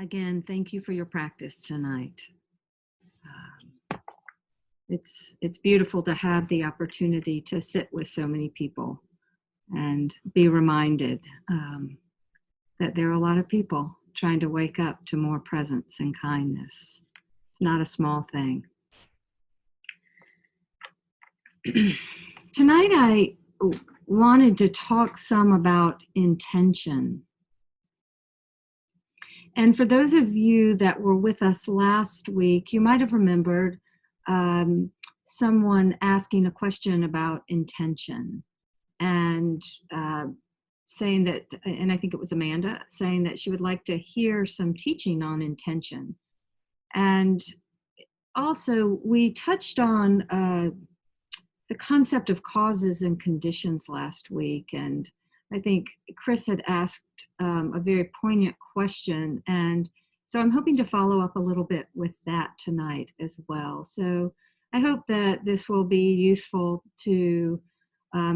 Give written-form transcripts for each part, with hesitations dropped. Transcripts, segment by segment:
Again, thank you for your practice tonight. It's beautiful to have the opportunity to sit with so many people and be reminded that there are a lot of people trying to wake up to more presence and kindness. It's not a small thing. Tonight I wanted to talk some about intention. And for those of you that were with us last week, you might have remembered someone asking a question about intention and saying that, and I think it was Amanda, saying that she would like to hear some teaching on intention. And also we touched on the concept of causes and conditions last week. And I think Chris had asked a very poignant question. And so I'm hoping to follow up a little bit with that tonight as well. So I hope that this will be useful to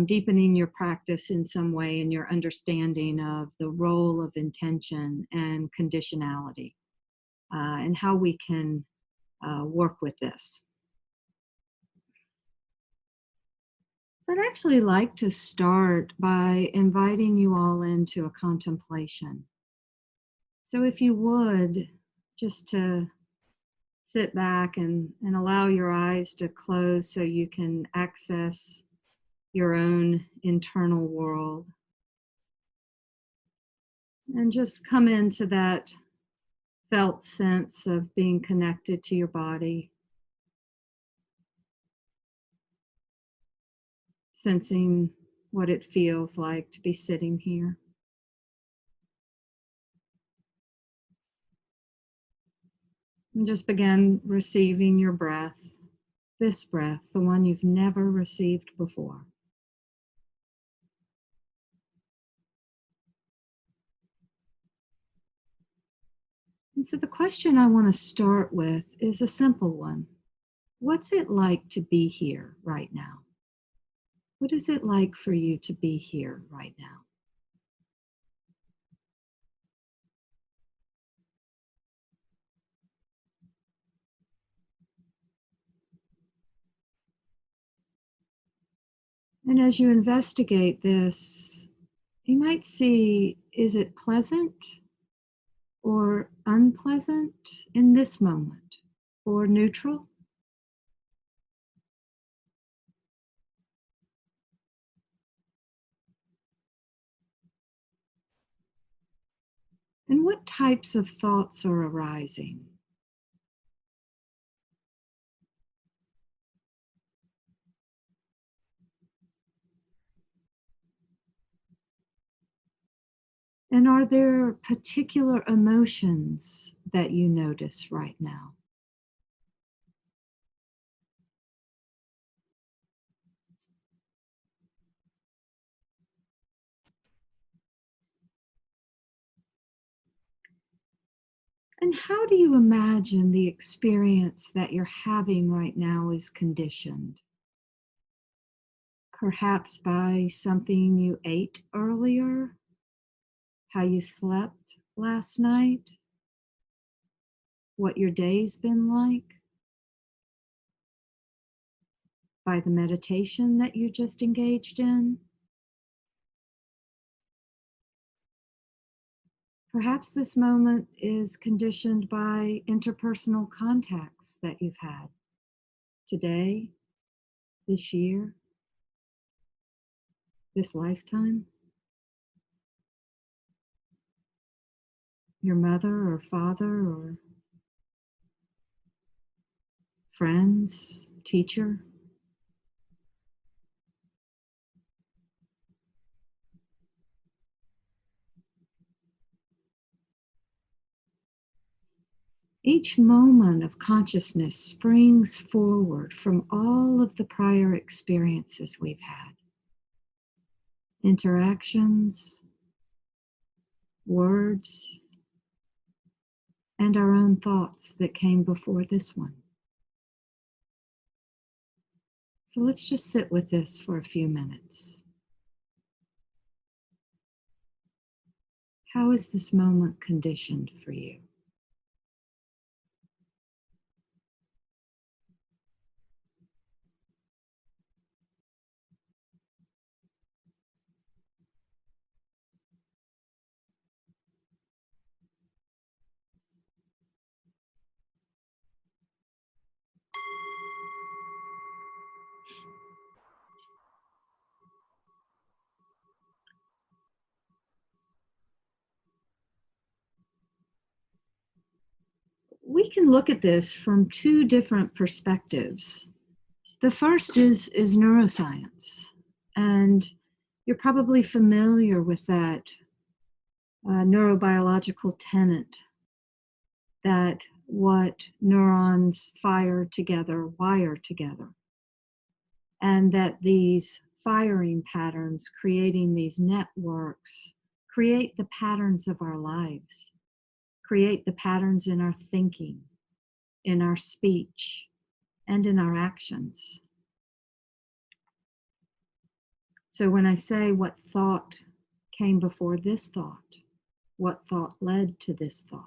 deepening your practice in some way in your understanding of the role of intention and conditionality and how we can work with this. So I'd actually like to start by inviting you all into a contemplation. So if you would, just to sit back and allow your eyes to close so you can access your own internal world. And just come into that felt sense of being connected to your body. Sensing what it feels like to be sitting here. And just begin receiving your breath, this breath, the one you've never received before. And so the question I want to start with is a simple one. What's it like to be here right now? What is it like for you to be here right now? And as you investigate this, you might see, is it pleasant or unpleasant in this moment, or neutral? And what types of thoughts are arising? And are there particular emotions that you notice right now? And how do you imagine the experience that you're having right now is conditioned? Perhaps by something you ate earlier, how you slept last night, what your day's been like, by the meditation that you just engaged in. Perhaps this moment is conditioned by interpersonal contacts that you've had today, this year, this lifetime. Your mother or father or friends, teacher. Each moment of consciousness springs forward from all of the prior experiences we've had. Interactions, words, and our own thoughts that came before this one. So let's just sit with this for a few minutes. How is this moment conditioned for you? we can look at this from two different perspectives. The first is neuroscience, and you're probably familiar with that neurobiological tenet that what neurons fire together wire together, and that these firing patterns, creating these networks, create the patterns of our lives, create the patterns in our thinking, in our speech, and in our actions. So when I say what thought came before this thought, what thought led to this thought,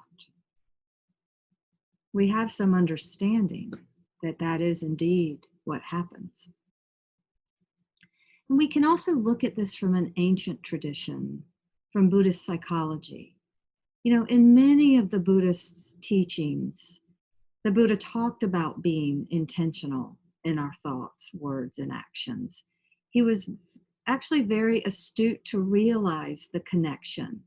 we have some understanding that that is indeed what happens. And we can also look at this from an ancient tradition, from Buddhist psychology. You know, in many of the Buddhist teachings, the Buddha talked about being intentional in our thoughts, words, and actions. He was actually very astute to realize the connection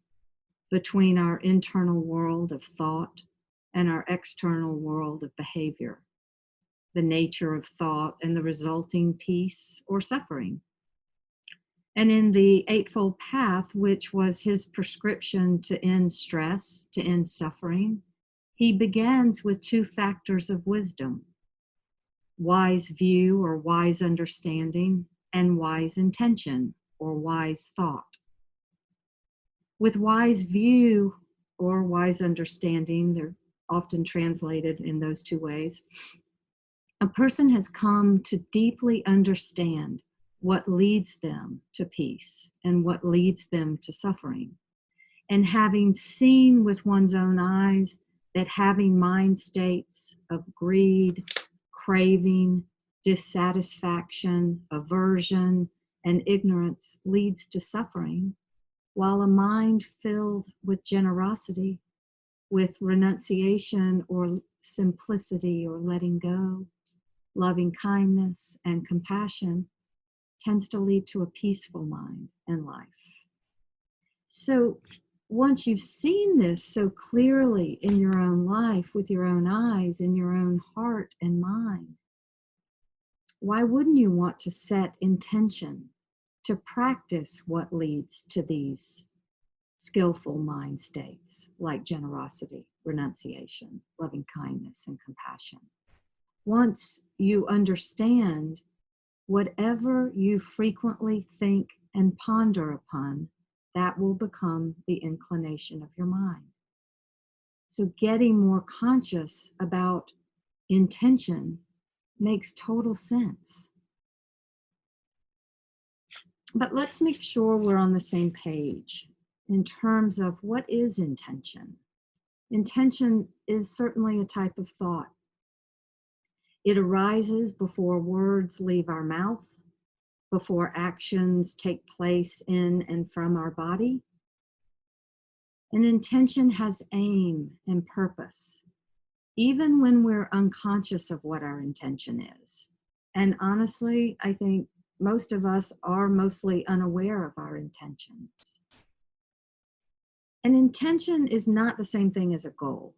between our internal world of thought and our external world of behavior, the nature of thought and the resulting peace or suffering. And in the Eightfold Path, which was his prescription to end stress, to end suffering, he begins with two factors of wisdom: wise view or wise understanding, and wise intention or wise thought. With wise view or wise understanding, they're often translated in those two ways, a person has come to deeply understand what leads them to peace and what leads them to suffering. And having seen with one's own eyes that having mind states of greed, craving, dissatisfaction, aversion, and ignorance leads to suffering, while a mind filled with generosity, with renunciation or simplicity or letting go, loving kindness and compassion, tends to lead to a peaceful mind and life. So once you've seen this so clearly in your own life, with your own eyes, in your own heart and mind, why wouldn't you want to set intention to practice what leads to these skillful mind states like generosity, renunciation, loving kindness, and compassion? Once you understand, whatever you frequently think and ponder upon, that will become the inclination of your mind. So getting more conscious about intention makes total sense. But let's make sure we're on the same page in terms of what is intention. Intention is certainly a type of thought. It arises before words leave our mouth, before actions take place in and from our body. An intention has aim and purpose, even when we're unconscious of what our intention is. And honestly, I think most of us are mostly unaware of our intentions. An intention is not the same thing as a goal.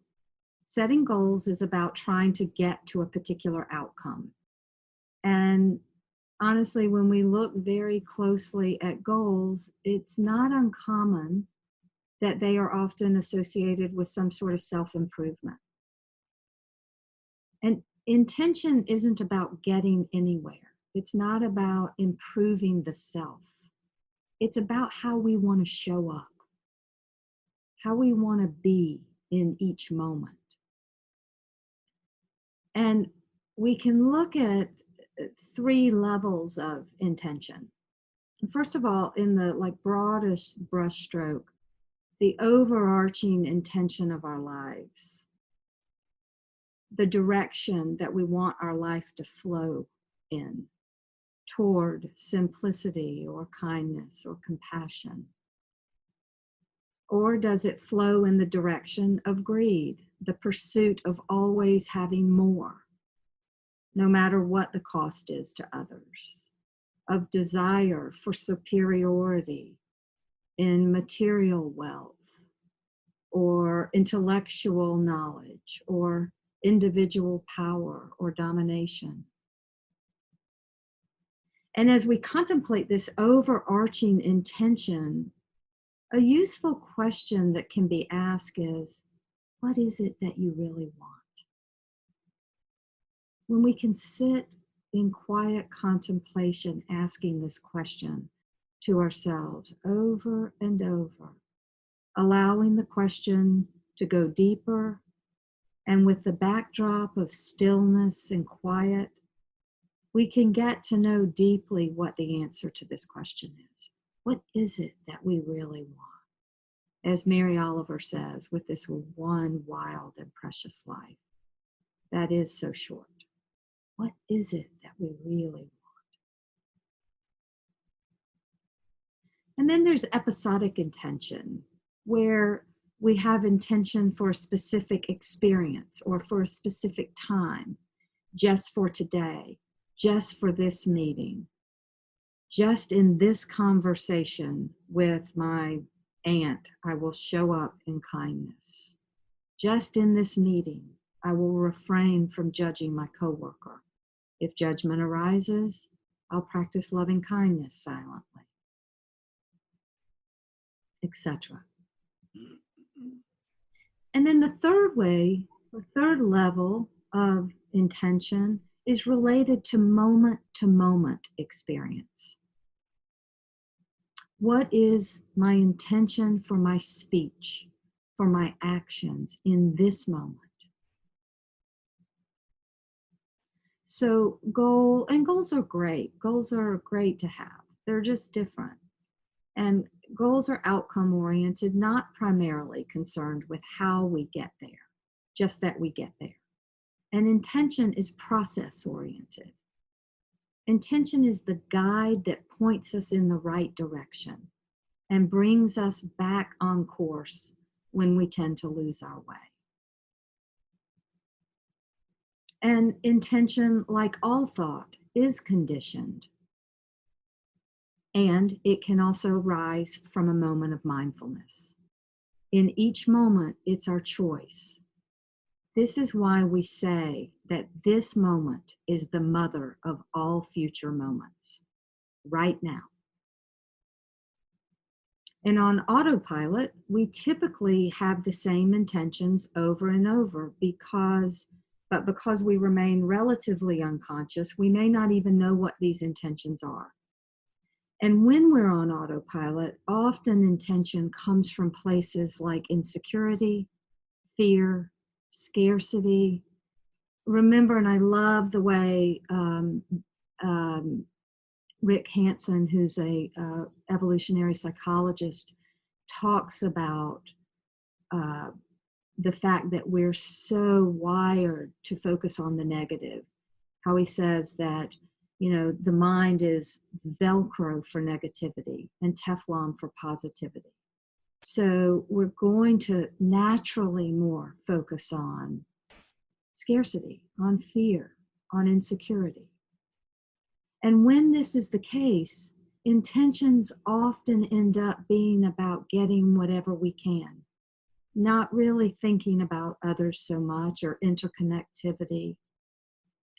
Setting goals is about trying to get to a particular outcome. And honestly, when we look very closely at goals, it's not uncommon that they are often associated with some sort of self-improvement. And intention isn't about getting anywhere. It's not about improving the self. It's about how we want to show up, how we want to be in each moment. And we can look at three levels of intention. First of all, in the broadest brushstroke, the overarching intention of our lives, the direction that we want our life to flow in, toward simplicity or kindness or compassion? Or does it flow in the direction of greed, the pursuit of always having more, no matter what the cost is to others, of desire for superiority in material wealth, or or intellectual knowledge, or individual power or domination. And as we contemplate this overarching intention, a useful question that can be asked is, what is it that you really want? When we can sit in quiet contemplation asking this question to ourselves over and over, allowing the question to go deeper, and with the backdrop of stillness and quiet, we can get to know deeply what the answer to this question is. What is it that we really want? As Mary Oliver says, with this one wild and precious life that is so short, what is it that we really want? And then there's episodic intention, where we have intention for a specific experience or for a specific time, just for today, just for this meeting, just in this conversation with my aunt, I will show up in kindness. Just in this meeting, I will refrain from judging my coworker. If judgment arises, I'll practice loving kindness silently, etc. And then the third level of intention is related to moment experience. What is my intention for my speech, for my actions in this moment? So goals are great. Goals are great to have. They're just different. And goals are outcome oriented, not primarily concerned with how we get there, just that we get there. And intention is process oriented. Intention is the guide that points us in the right direction and brings us back on course when we tend to lose our way. And intention, like all thought, is conditioned. And it can also rise from a moment of mindfulness. In each moment, it's our choice. This is why we say that this moment is the mother of all future moments, right now. And on autopilot, we typically have the same intentions over and over because we remain relatively unconscious, we may not even know what these intentions are. And when we're on autopilot, often intention comes from places like insecurity, fear, scarcity. Remember, and I love the way Rick Hanson, who's a evolutionary psychologist, talks about the fact that we're so wired to focus on the negative. How he says that, the mind is Velcro for negativity and Teflon for positivity. So we're going to naturally more focus on scarcity, on fear, on insecurity. And when this is the case, intentions often end up being about getting whatever we can, not really thinking about others so much or interconnectivity.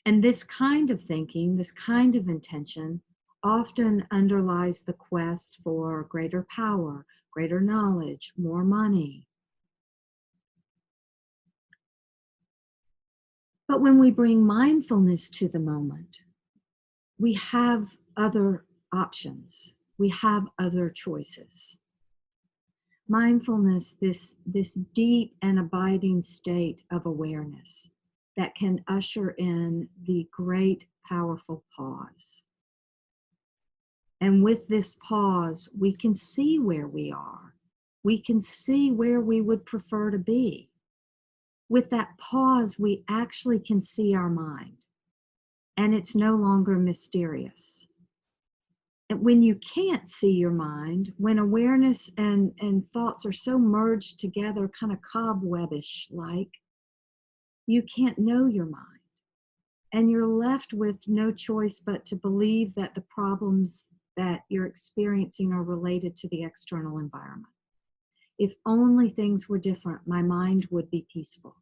And this kind of thinking, this kind of intention, often underlies the quest for greater power, greater knowledge, more money. But when we bring mindfulness to the moment, we have other options. We have other choices. Mindfulness, this deep and abiding state of awareness that can usher in the great, powerful pause. And with this pause, we can see where we are. We can see where we would prefer to be. With that pause, we actually can see our mind, and it's no longer mysterious. And when you can't see your mind, when awareness and thoughts are so merged together, kind of cobwebbish like, you can't know your mind. And you're left with no choice but to believe that the problems that you're experiencing are related to the external environment. If only things were different, my mind would be peaceful.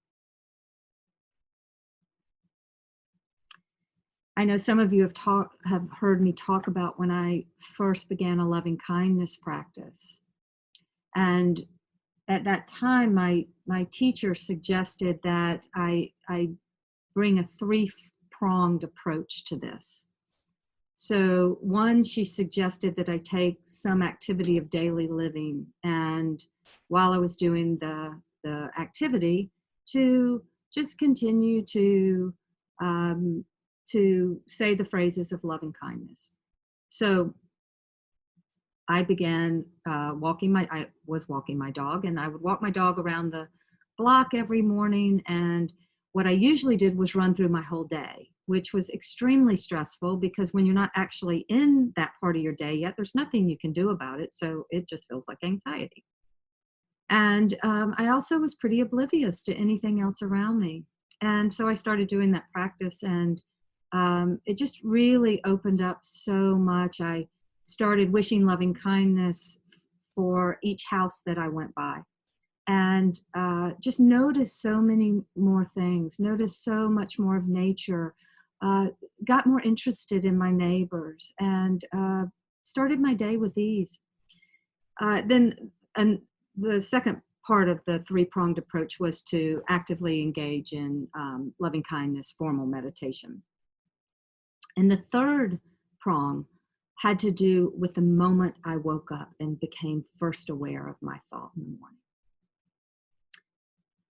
I know some of you have heard me talk about when I first began a loving kindness practice. And at that time, my teacher suggested that I bring a three-pronged approach to this. So one, she suggested that I take some activity of daily living, and while I was doing the activity, to just continue um, to say the phrases of loving kindness. So I began I was walking my dog, and I would walk my dog around the block every morning. And what I usually did was run through my whole day, which was extremely stressful because when you're not actually in that part of your day yet, there's nothing you can do about it. So it just feels like anxiety. And I also was pretty oblivious to anything else around me. And so I started doing that practice, and it just really opened up so much. I started wishing loving kindness for each house that I went by, and just noticed so many more things, noticed so much more of nature, got more interested in my neighbors, and started my day with ease. Then and the second part of the three-pronged approach was to actively engage in loving kindness formal meditation. And the third prong had to do with the moment I woke up and became first aware of my thought in the morning.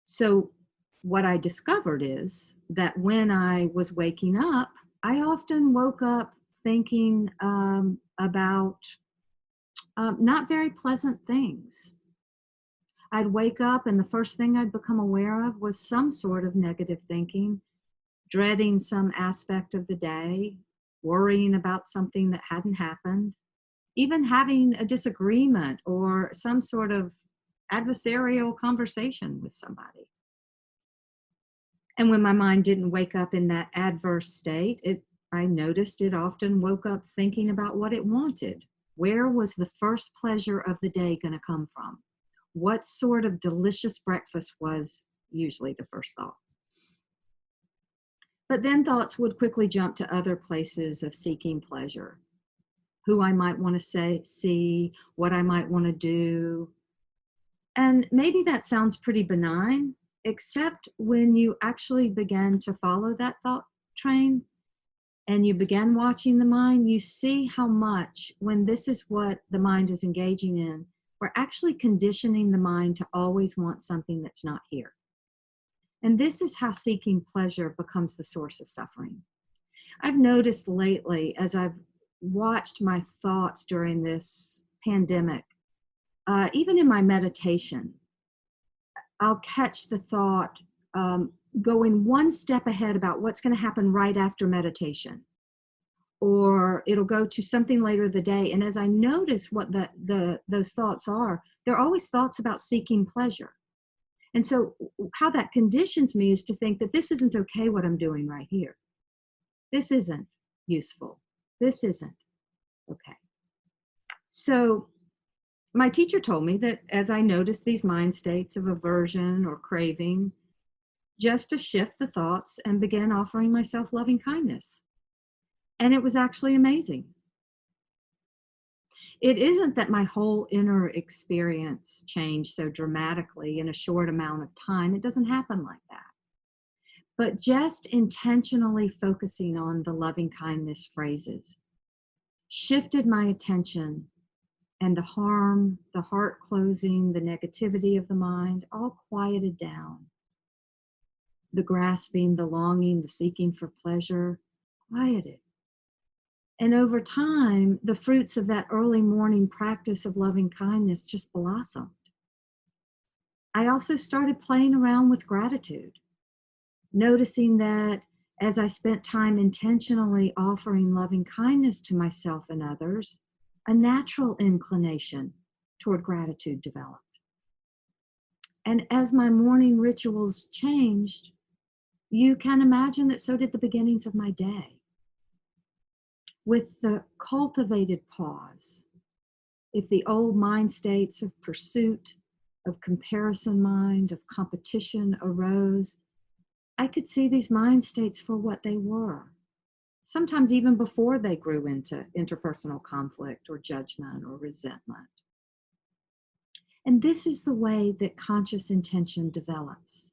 So what I discovered is that when I was waking up, I often woke up thinking about not very pleasant things. I'd wake up and the first thing I'd become aware of was some sort of negative thinking, dreading some aspect of the day, worrying about something that hadn't happened, even having a disagreement or some sort of adversarial conversation with somebody. And when my mind didn't wake up in that adverse state, I noticed it often woke up thinking about what it wanted. Where was the first pleasure of the day going to come from? What sort of delicious breakfast was usually the first thought? But then thoughts would quickly jump to other places of seeking pleasure. Who I might want to see, what I might want to do. And maybe that sounds pretty benign, except when you actually begin to follow that thought train and you begin watching the mind, you see how much, when this is what the mind is engaging in, we're actually conditioning the mind to always want something that's not here. And this is how seeking pleasure becomes the source of suffering. I've noticed lately, as I've watched my thoughts during this pandemic, even in my meditation, I'll catch the thought going one step ahead about what's going to happen right after meditation. Or it'll go to something later the day. And as I notice what those thoughts are, they're always thoughts about seeking pleasure. And so how that conditions me is to think that this isn't okay what I'm doing right here. This isn't useful. This isn't okay. So my teacher told me that as I notice these mind states of aversion or craving, just to shift the thoughts and begin offering myself loving kindness. And it was actually amazing. It isn't that my whole inner experience changed so dramatically in a short amount of time. It doesn't happen like that. But just intentionally focusing on the loving kindness phrases shifted my attention, and the harm, the heart closing, the negativity of the mind, all quieted down. The grasping, the longing, the seeking for pleasure, quieted. And over time, the fruits of that early morning practice of loving kindness just blossomed. I also started playing around with gratitude, noticing that as I spent time intentionally offering loving kindness to myself and others, a natural inclination toward gratitude developed. And as my morning rituals changed, you can imagine that so did the beginnings of my day. With the cultivated pause, if the old mind states of pursuit, of comparison mind, of competition arose, I could see these mind states for what they were, sometimes even before they grew into interpersonal conflict or judgment or resentment. And this is the way that conscious intention develops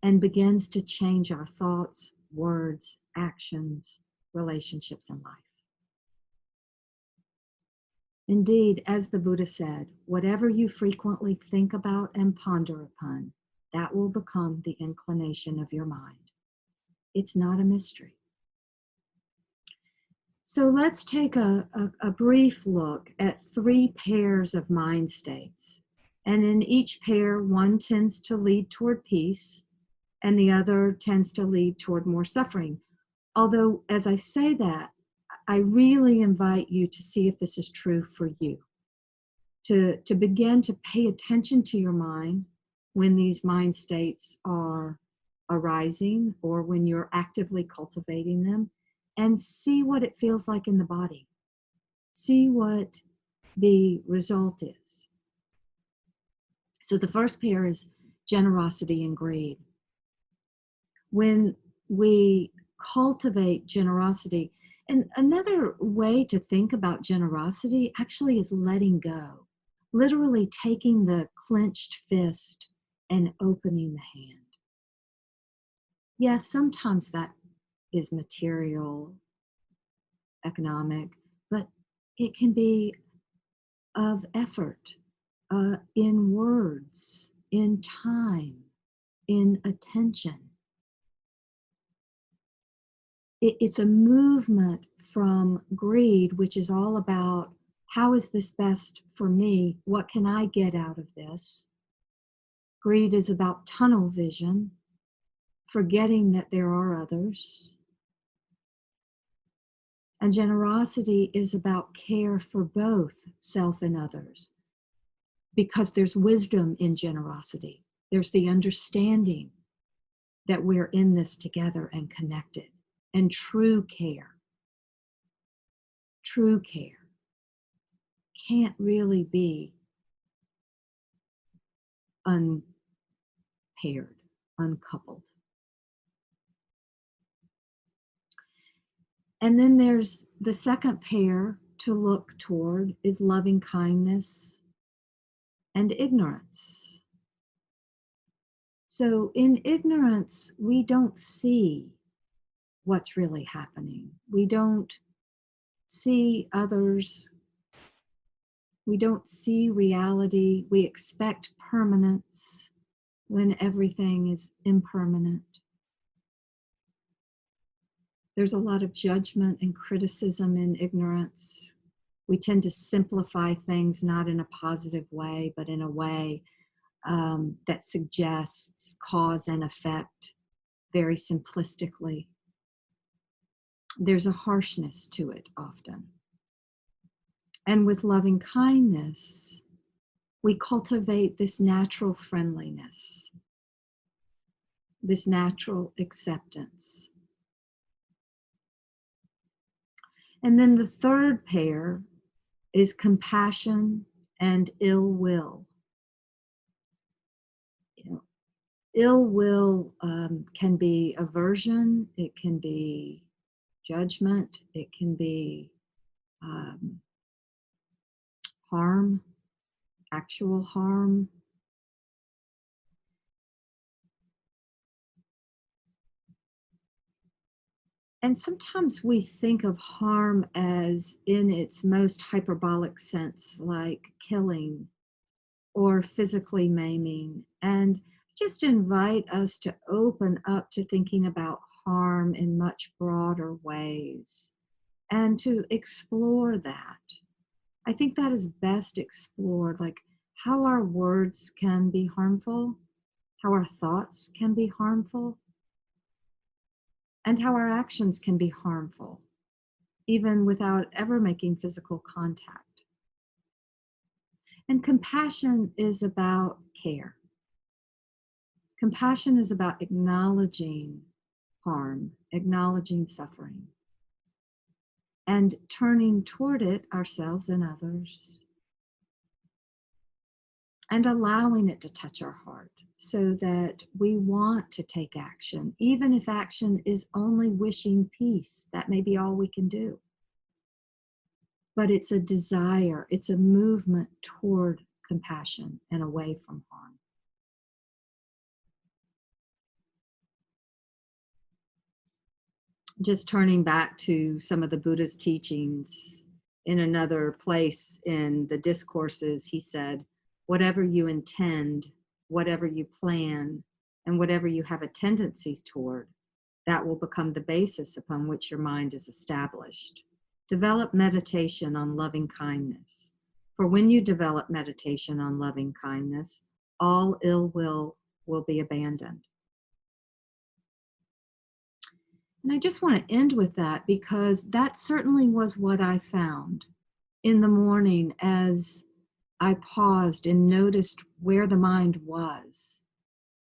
and begins to change our thoughts, words, actions, relationships, and life. Indeed, as the Buddha said, whatever you frequently think about and ponder upon, that will become the inclination of your mind. It's not a mystery. So let's take a brief look at 3 pairs of mind states. And in each pair, one tends to lead toward peace, and the other tends to lead toward more suffering. Although, as I say that, I really invite you to see if this is true for you. To begin to pay attention to your mind when these mind states are arising or when you're actively cultivating them, and see what it feels like in the body. See what the result is. So the first pair is generosity and greed. When we cultivate generosity, and another way to think about generosity actually is letting go, literally taking the clenched fist and opening the hand. Yes, sometimes that is material, economic, but it can be of effort, in words, in time, in attention. It's a movement from greed, which is all about how is this best for me? What can I get out of this? Greed is about tunnel vision, forgetting that there are others. And generosity is about care for both self and others, because there's wisdom in generosity. There's the understanding that we're in this together and connected, and true care. True care can't really be unpaired, uncoupled. And then there's the second pair to look toward is loving kindness and ignorance. So in ignorance, we don't see what's really happening. We don't see others. We don't see reality. We expect permanence when everything is impermanent. There's a lot of judgment and criticism in ignorance. We tend to simplify things not in a positive way, but in a way that suggests cause and effect very simplistically. There's a harshness to it often. And with loving kindness, we cultivate this natural friendliness, this natural acceptance. And then the third pair is compassion and ill will. Ill will can be aversion, it can be judgment, it can be harm, actual harm. And sometimes we think of harm as in its most hyperbolic sense, like killing or physically maiming. And just invite us to open up to thinking about harm in much broader ways and to explore that. I think that is best explored, like how our words can be harmful, how our thoughts can be harmful, and how our actions can be harmful, even without ever making physical contact. And compassion is about care. Compassion is about acknowledging harm, acknowledging suffering, and turning toward it ourselves and others. and allowing it to touch our heart so that we want to take action, even if action is only wishing peace. That may be all we can do. But it's a desire, it's a movement toward compassion and away from harm. Just turning back to some of the Buddha's teachings, in another place in the discourses, he said, whatever you intend, whatever you plan, and whatever you have a tendency toward, that will become the basis upon which your mind is established. Develop meditation on loving kindness. For when you develop meditation on loving kindness, all ill will be abandoned. And I just want to end with that because that certainly was what I found in the morning as I paused and noticed where the mind was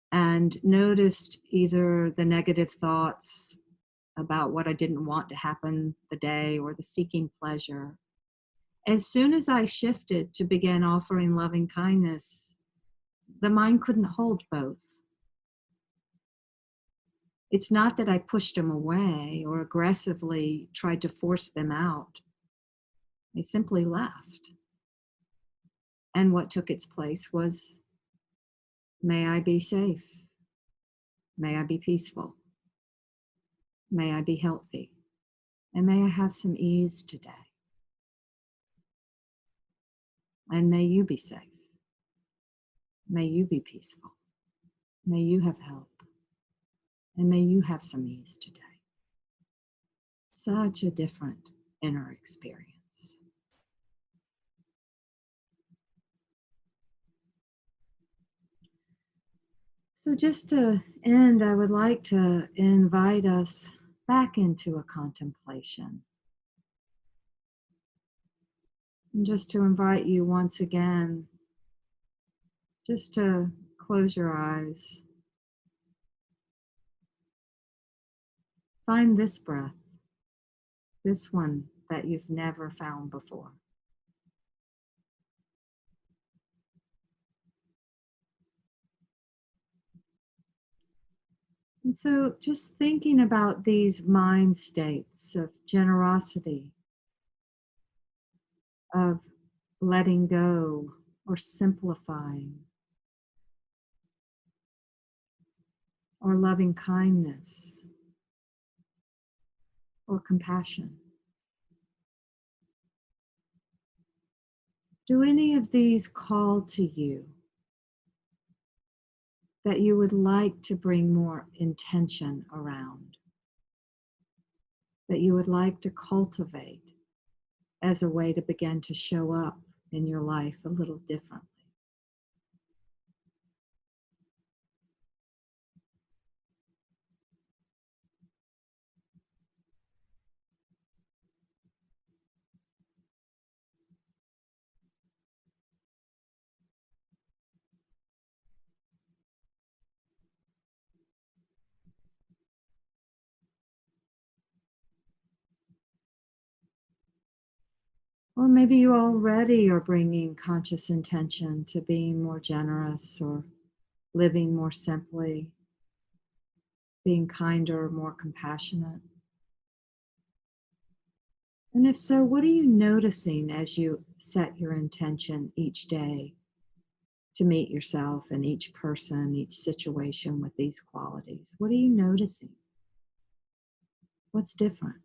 and noticed either the negative thoughts about what I didn't want to happen the day or the seeking pleasure. As soon as I shifted to begin offering loving kindness, the mind couldn't hold both. It's not that I pushed them away or aggressively tried to force them out. They simply left. And what took its place was, may I be safe. May I be peaceful. May I be healthy. And may I have some ease today. And may you be safe. May you be peaceful. May you have health. And may you have some ease today. Such a different inner experience. So just to end, I would like to invite us back into a contemplation. And just to invite you once again, just to close your eyes. Find this breath, this one that you've never found before. And so just thinking about these mind states of generosity, of letting go or simplifying, or loving kindness, or compassion. Do any of these call to you that you would like to bring more intention around, that you would like to cultivate as a way to begin to show up in your life a little differently? Or maybe you already are bringing conscious intention to being more generous or living more simply, being kinder, more compassionate. And if so, what are you noticing as you set your intention each day to meet yourself and each person, each situation with these qualities? What are you noticing? What's different?